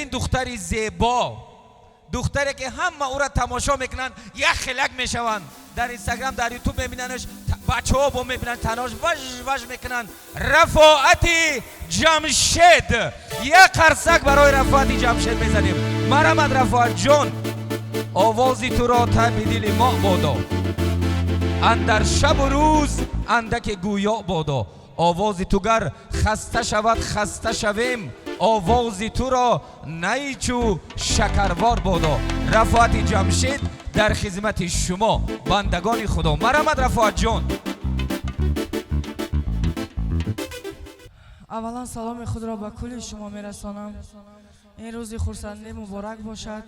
بهترین دختری زیبا، دختری که همه او را تماشا میکنن یک خلق میشوند، در اینستاگرام در یوتیوب میبیننش، بچه ها با میبینن تناش وش میکنن. رفاعتی جمشید، یک قرصک برای رفاعتی جمشید میزنیم. مرحمت رفاعت جان، آوازی تو را تب دل ما بادا، اندر شب و روز اندک گویا بادا. آوازی تو گر خسته شود خسته شویم، آوازی تو را نیچو شکروار بادا. رفاعتی جمشید در خدمت شما بندگان خدا. مرحمت رفاعت جان. اولا سلام خود را به کل شما میرسانم. این روزی خورسندی مبارک باشد.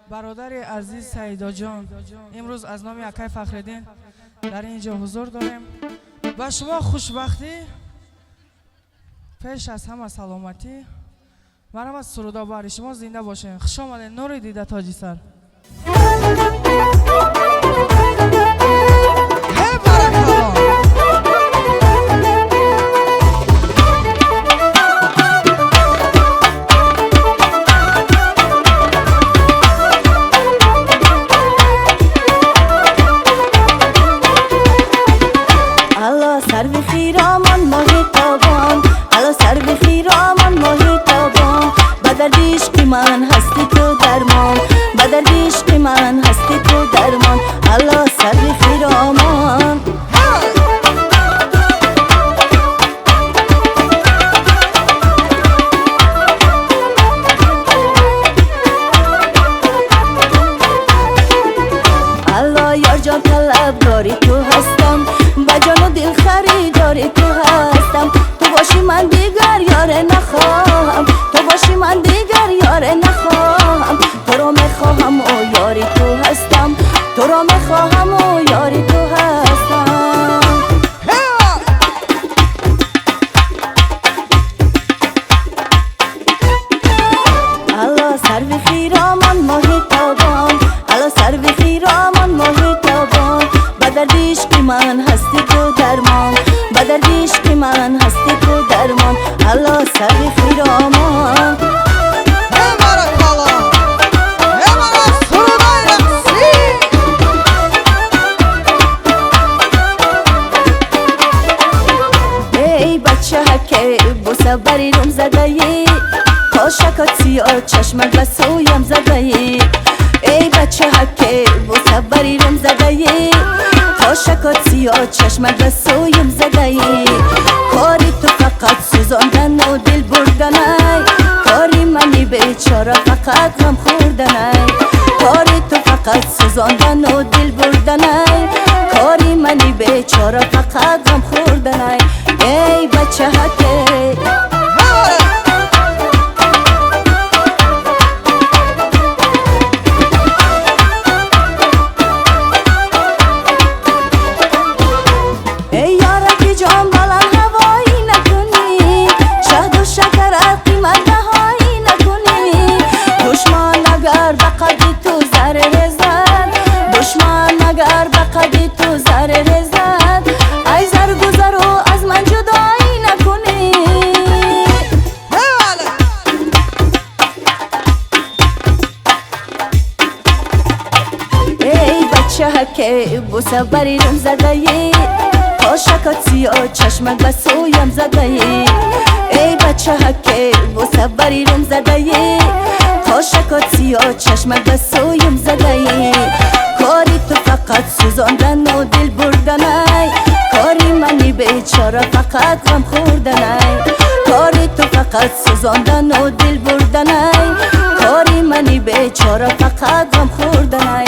برادر عزیز سعیدا جان، امروز از نام اکای فخرالدین در اینجا حضور داریم. و شما خوشبختی، پیش از همه سلامتی. مرحمت سرودا باری شما زنده باشین. خوش آمدین نور دیده تاجی سر. من هستی تو درمان، بدل عشق من هستی تو درمان. الله سر خیرامان الله یار جان طلب داری تو هستم، با جان و دل خریداری تو هستم. تو باشی من دیگر یار نخواهم، تو باشی من دیگر یار نخواهم. تو رو میخواهم و یاری تو هستم، تو رو میخواهم و یاری تو هستم. الله سر و خیرامان ماهی تابان، الله سر و خیرامان ماهی تابان. بدر عشق من هستی تو درمان، بدر عشق من هستی تو درمان. الله سر و خیرامان بوسه بری روم زده ای، کاشکات سیاه چشمت به سویم زده ای. ای بچه حکه بوسه بری روم زده ای، کاشکات سیاه چشمت به سویم زده ای. کاری تو فقط سوزاندن و دل بردنای، کاری منی بیچاره فقط غم خوردنای. کاری تو فقط سوزاندن و دل بردنای، کاری منی بیچاره فقط غم خوردنای. ای بچه حکه ای یارکی جان بلند هوایی نکنی، شهد و شکر قیمت نهایی نکنی. دشمن اگر به قدی تو ضرر زد، دشمن اگر به قدی تو ضرر زد، ای زر گذر و از من جدایی نکنی. ای بچه حکه بوسه بری روم زده ای، کاشکات سیاه چشمت به سویم زده ای. ای بچه حکه بوسه بری روم زده ای، کاشکات سیاه چشمت به سویم زده ای. کاری تو فقط سوزاندن و دل بردنای، کاری منی بیچاره فقط غم خوردنای. کاری تو فقط سوزاندن و دل بردنای، کاری منی بیچاره فقط غم خوردنای.